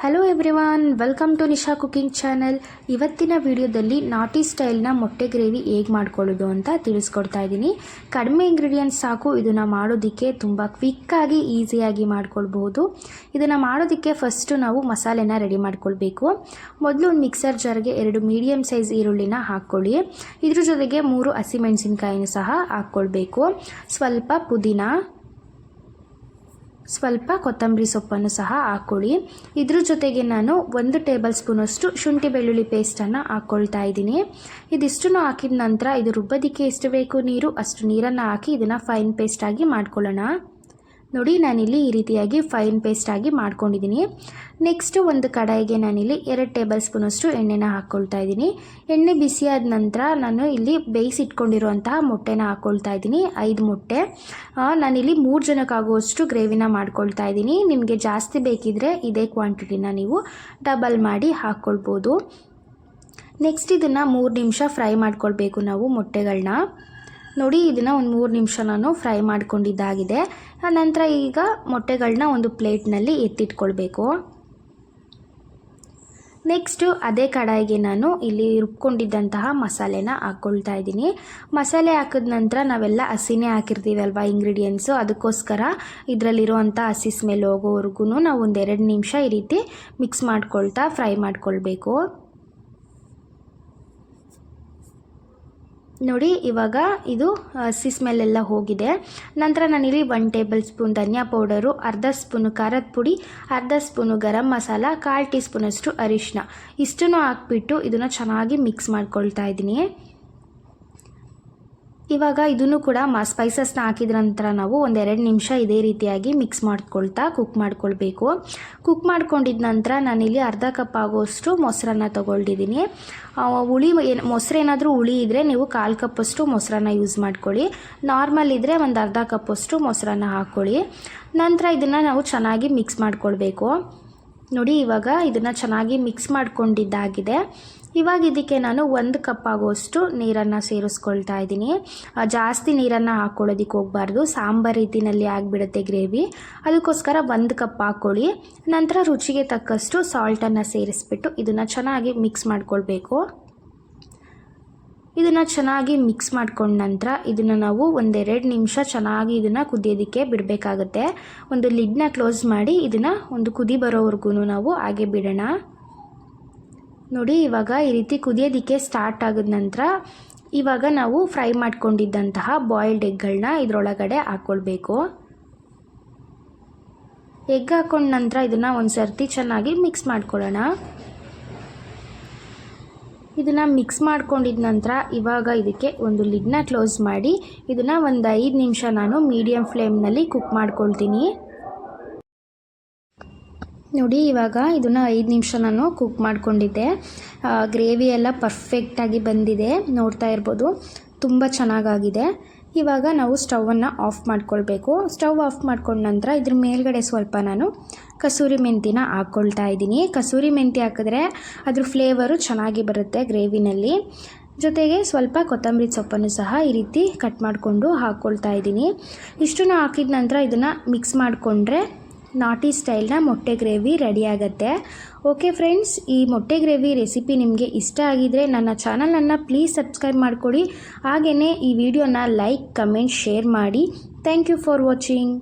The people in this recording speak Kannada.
Hello everyone, welcome to Nisha cooking channel. ಇವತ್ತಿನ ವಿಡಿಯೋದಲ್ಲಿ ನಾಟಿ ಸ್ಟೈಲ್ನ ಮೊಟ್ಟೆ ಗ್ರೇವಿ ಹೇಗೆ ಮಾಡ್ಕೊಳ್ಳೋದು ಅಂತ ತಿಳಿಸ್ಕೊಡ್ತಾ ಇದ್ದೀನಿ. ಕಡಿಮೆ ಇಂಗ್ರೀಡಿಯೆಂಟ್ಸ್ ಸಾಕು ಇದನ್ನು ಮಾಡೋದಕ್ಕೆ ತುಂಬ ಕ್ವಿಕ್ಕಾಗಿ ಈಸಿಯಾಗಿ ಮಾಡ್ಕೊಳ್ಬಹುದು. ಇದನ್ನು ಮಾಡೋದಕ್ಕೆ ಫಸ್ಟು ನಾವು ಮಸಾಲೆನ ರೆಡಿ ಮಾಡ್ಕೊಳ್ಬೇಕು. ಮೊದಲು ಒಂದು ಮಿಕ್ಸರ್ ಜಾರ್ಗೆ 2 ಮೀಡಿಯಮ್ ಸೈಜ್ ಈರುಳ್ಳಿನ ಹಾಕ್ಕೊಳ್ಳಿ. ಇದ್ರ ಜೊತೆಗೆ 3 ಹಸಿಮೆಣಸಿನ್ಕಾಯಿನೂ ಸಹ ಹಾಕ್ಕೊಳ್ಬೇಕು. ಸ್ವಲ್ಪ ಪುದೀನ, ಸ್ವಲ್ಪ ಕೊತ್ತಂಬರಿ ಸೊಪ್ಪನ್ನು ಸಹ ಹಾಕ್ಕೊಳ್ಳಿ. ಇದ್ರ ಜೊತೆಗೆ ನಾನು 1 ಟೇಬಲ್ ಸ್ಪೂನಷ್ಟು ಶುಂಠಿ ಬೆಳ್ಳುಳ್ಳಿ ಪೇಸ್ಟನ್ನು ಹಾಕ್ಕೊಳ್ತಾ ಇದ್ದೀನಿ. ಇದಿಷ್ಟನ್ನು ಹಾಕಿದ ನಂತರ ಇದು ರುಬ್ಬೋದಕ್ಕೆ ಎಷ್ಟು ಬೇಕು ನೀರು ಅಷ್ಟು ನೀರನ್ನು ಹಾಕಿ ಇದನ್ನು ಫೈನ್ ಪೇಸ್ಟಾಗಿ ಮಾಡ್ಕೊಳ್ಳೋಣ. ನೋಡಿ, ನಾನಿಲ್ಲಿ ಈ ರೀತಿಯಾಗಿ ಫೈನ್ ಪೇಸ್ಟಾಗಿ ಮಾಡ್ಕೊಂಡಿದ್ದೀನಿ. ನೆಕ್ಸ್ಟು ಒಂದು ಕಡಾಯಿಗೆ ನಾನಿಲ್ಲಿ 2 ಟೇಬಲ್ ಸ್ಪೂನಷ್ಟು ಎಣ್ಣೆನ ಹಾಕ್ಕೊಳ್ತಾ ಇದ್ದೀನಿ. ಎಣ್ಣೆ ಬಿಸಿಯಾದ ನಂತರ ನಾನು ಇಲ್ಲಿ ಬೇಯಿಸಿಟ್ಕೊಂಡಿರುವಂತಹ ಮೊಟ್ಟೆನ ಹಾಕ್ಕೊಳ್ತಾ ಇದ್ದೀನಿ. 5 ಮೊಟ್ಟೆ. ನಾನಿಲ್ಲಿ 3 ಜನಕ್ಕಾಗುವಷ್ಟು ಗ್ರೇವಿನ ಮಾಡ್ಕೊಳ್ತಾ ಇದ್ದೀನಿ. ನಿಮಗೆ ಜಾಸ್ತಿ ಬೇಕಿದ್ರೆ ಇದೇ ಕ್ವಾಂಟಿಟಿನ ನೀವು ಡಬಲ್ ಮಾಡಿ ಹಾಕ್ಕೊಳ್ಬೋದು. ನೆಕ್ಸ್ಟ್ ಇದನ್ನು 3 ನಿಮಿಷ ಫ್ರೈ ಮಾಡ್ಕೊಳ್ಬೇಕು ನಾವು ಮೊಟ್ಟೆಗಳನ್ನ. ನೋಡಿ, ಇದನ್ನು ಒಂದು 3 ನಿಮಿಷ ನಾನು ಫ್ರೈ ಮಾಡ್ಕೊಂಡಿದ್ದಾಗಿದೆ. ನಂತರ ಈಗ ಮೊಟ್ಟೆಗಳನ್ನ ಒಂದು ಪ್ಲೇಟ್ನಲ್ಲಿ ಎತ್ತಿಟ್ಕೊಳ್ಬೇಕು. ನೆಕ್ಸ್ಟು ಅದೇ ಕಡಾಯಿಗೆ ನಾನು ಇಲ್ಲಿ ರುಬ್ಕೊಂಡಿದ್ದಂತಹ ಮಸಾಲೆನ ಹಾಕ್ಕೊಳ್ತಾ ಇದ್ದೀನಿ. ಮಸಾಲೆ ಹಾಕಿದ ನಂತರ ನಾವೆಲ್ಲ ಹಸಿನೇ ಹಾಕಿರ್ತೀವಿ ಅಲ್ವಾ ಇಂಗ್ರೀಡಿಯೆಂಟ್ಸು, ಅದಕ್ಕೋಸ್ಕರ ಇದರಲ್ಲಿರುವಂಥ ಹಸಿ ಸ್ಮೆಲ್ ಹೋಗೋವರೆಗೂ ನಾವು ಒಂದು 2 ನಿಮಿಷ ಈ ರೀತಿ ಮಿಕ್ಸ್ ಮಾಡ್ಕೊಳ್ತಾ ಫ್ರೈ ಮಾಡ್ಕೊಳ್ಬೇಕು. ನೋಡಿ, ಇವಾಗ ಇದು ಹಸಿ ಸ್ಮೆಲ್ಲೆಲ್ಲ ಹೋಗಿದೆ. ನಂತರ ನಾನಿಲ್ಲಿ 1 ಟೇಬಲ್ ಸ್ಪೂನ್ ಧನಿಯಾ ಪೌಡರು, ಅರ್ಧ ಸ್ಪೂನು ಖಾರದ ಪುಡಿ, ಅರ್ಧ ಸ್ಪೂನು ಗರಂ ಮಸಾಲ, 1/4 ಟೀ ಸ್ಪೂನಷ್ಟು ಅರಿಶಿನ ಇಷ್ಟನ್ನು ಹಾಕ್ಬಿಟ್ಟು ಇದನ್ನು ಚೆನ್ನಾಗಿ ಮಿಕ್ಸ್ ಮಾಡ್ಕೊಳ್ತಾ ಇದ್ದೀನಿ. ಇವಾಗ ಇದನ್ನು ಕೂಡ ಸ್ಪೈಸಸ್ನ ಹಾಕಿದ ನಂತರ ನಾವು ಒಂದು 2 ನಿಮಿಷ ಇದೇ ರೀತಿಯಾಗಿ ಮಿಕ್ಸ್ ಮಾಡ್ಕೊಳ್ತಾ ಕುಕ್ ಮಾಡ್ಕೊಳ್ಬೇಕು. ಕುಕ್ ಮಾಡ್ಕೊಂಡಿದ್ದ ನಂತರ ನಾನಿಲ್ಲಿ ಅರ್ಧ ಕಪ್ ಆಗೋಷ್ಟು ಮೊಸರನ್ನ ತೊಗೊಳ್ತಿದ್ದೀನಿ. ಮೊಸರೇನಾದರೂ ಹುಳಿ ಇದ್ದರೆ ನೀವು 1/4 ಕಪ್ಪಷ್ಟು ಮೊಸರನ್ನ ಯೂಸ್ ಮಾಡ್ಕೊಳ್ಳಿ. ನಾರ್ಮಲ್ ಇದ್ದರೆ ಒಂದು ಅರ್ಧ ಕಪ್ಪಷ್ಟು ಮೊಸರನ್ನ ಹಾಕ್ಕೊಳ್ಳಿ. ನಂತರ ಇದನ್ನು ನಾವು ಚೆನ್ನಾಗಿ ಮಿಕ್ಸ್ ಮಾಡ್ಕೊಳ್ಬೇಕು. ನೋಡಿ, ಇವಾಗ ಇದನ್ನು ಚೆನ್ನಾಗಿ ಮಿಕ್ಸ್ ಮಾಡ್ಕೊಂಡಿದ್ದಾಗಿದೆ. ಇವಾಗ ಇದಕ್ಕೆ ನಾನು 1 ಕಪ್ ಆಗುವಷ್ಟು ನೀರನ್ನು ಸೇರಿಸ್ಕೊಳ್ತಾ ಇದ್ದೀನಿ. ಜಾಸ್ತಿ ನೀರನ್ನು ಹಾಕ್ಕೊಳ್ಳೋದಕ್ಕೆ ಹೋಗಬಾರ್ದು, ಸಾಂಬಾರು ರೀತಿಯಲ್ಲಿ ಆಗಿಬಿಡುತ್ತೆ ಗ್ರೇವಿ. ಅದಕ್ಕೋಸ್ಕರ 1 ಕಪ್ ಹಾಕ್ಕೊಳ್ಳಿ. ನಂತರ ರುಚಿಗೆ ತಕ್ಕಷ್ಟು ಸಾಲ್ಟನ್ನು ಸೇರಿಸ್ಬಿಟ್ಟು ಇದನ್ನು ಚೆನ್ನಾಗಿ ಮಿಕ್ಸ್ ಮಾಡ್ಕೊಳ್ಬೇಕು. ಇದನ್ನು ಚೆನ್ನಾಗಿ ಮಿಕ್ಸ್ ಮಾಡ್ಕೊಂಡ ನಂತರ ಇದನ್ನು ನಾವು ಒಂದು 2 ನಿಮಿಷ ಚೆನ್ನಾಗಿ ಇದನ್ನು ಕುದಿಯೋದಕ್ಕೆ ಬಿಡಬೇಕಾಗುತ್ತೆ. ಒಂದು ಲಿಡ್ನ ಕ್ಲೋಸ್ ಮಾಡಿ ಇದನ್ನು ಒಂದು ಕುದಿ ಬರೋವರೆಗೂ ನಾವು ಹಾಗೆ ಬಿಡೋಣ. ನೋಡಿ, ಇವಾಗ ಈ ರೀತಿ ಕುದಿಯೋದಕ್ಕೆ ಸ್ಟಾರ್ಟ್ ಆಗಿದ ನಂತರ ಇವಾಗ ನಾವು ಫ್ರೈ ಮಾಡ್ಕೊಂಡಿದ್ದಂತಹ ಬಾಯ್ಲ್ಡ್ ಎಗ್ಗಳನ್ನ ಇದರೊಳಗಡೆ ಹಾಕ್ಕೊಳ್ಬೇಕು. ಎಗ್ ಹಾಕ್ಕೊಂಡ ನಂತರ ಇದನ್ನು ಒಂದು ಸರ್ತಿ ಚೆನ್ನಾಗಿ ಮಿಕ್ಸ್ ಮಾಡ್ಕೊಳ್ಳೋಣ. ಇದನ್ನು ಮಿಕ್ಸ್ ಮಾಡ್ಕೊಂಡಿದ್ದ ನಂತರ ಇವಾಗ ಇದಕ್ಕೆ ಒಂದು ಲಿಡ್ನ ಕ್ಲೋಸ್ ಮಾಡಿ ಇದನ್ನು ಒಂದು 5 ನಿಮಿಷ ನಾನು ಮೀಡಿಯಮ್ ಫ್ಲೇಮ್ನಲ್ಲಿ ಕುಕ್ ಮಾಡ್ಕೊಳ್ತೀನಿ. ನೋಡಿ, ಇವಾಗ ಇದನ್ನು 5 ನಿಮಿಷ ನಾನು ಕುಕ್ ಮಾಡ್ಕೊಂಡಿದ್ದೆ. ಗ್ರೇವಿ ಎಲ್ಲ ಪರ್ಫೆಕ್ಟಾಗಿ ಬಂದಿದೆ, ನೋಡ್ತಾ ಇರ್ಬೋದು, ತುಂಬ ಚೆನ್ನಾಗಾಗಿದೆ. ಇವಾಗ ನಾವು ಸ್ಟವನ್ನು ಆಫ್ ಮಾಡ್ಕೊಳ್ಬೇಕು. ಸ್ಟವ್ ಆಫ್ ಮಾಡ್ಕೊಂಡ ನಂತರ ಇದ್ರ ಮೇಲ್ಗಡೆ ಸ್ವಲ್ಪ ನಾನು ಕಸೂರಿ ಮೆಂತಿನ ಹಾಕ್ಕೊಳ್ತಾ ಇದ್ದೀನಿ. ಕಸೂರಿ ಮೆಂತಿ ಹಾಕಿದ್ರೆ ಅದ್ರ ಫ್ಲೇವರು ಚೆನ್ನಾಗಿ ಬರುತ್ತೆ ಗ್ರೇವಿನಲ್ಲಿ. ಜೊತೆಗೆ ಸ್ವಲ್ಪ ಕೊತ್ತಂಬರಿ ಸೊಪ್ಪನ್ನು ಸಹ ಈ ರೀತಿ ಕಟ್ ಮಾಡಿಕೊಂಡು ಹಾಕ್ಕೊಳ್ತಾ ಇದ್ದೀನಿ. ಇಷ್ಟನ್ನು ಹಾಕಿದ ನಂತರ ಇದನ್ನು ಮಿಕ್ಸ್ ಮಾಡಿಕೊಂಡ್ರೆ ನಾಟಿ ಸ್ಟೈಲ್ನ ಮೊಟ್ಟೆ ಗ್ರೇವಿ ರೆಡಿ ಆಗುತ್ತೆ. ಓಕೆ ಫ್ರೆಂಡ್ಸ್, ಈ ಮೊಟ್ಟೆ ಗ್ರೇವಿ ರೆಸಿಪಿ ನಿಮಗೆ ಇಷ್ಟ ಆಗಿದರೆ ನನ್ನ ಚಾನಲನ್ನು ಪ್ಲೀಸ್ ಸಬ್ಸ್ಕ್ರೈಬ್ ಮಾಡಿಕೊಡಿ. ಹಾಗೆಯೇ ಈ ವಿಡಿಯೋನ ಲೈಕ್, ಕಮೆಂಟ್, ಶೇರ್ ಮಾಡಿ. Thank you for watching.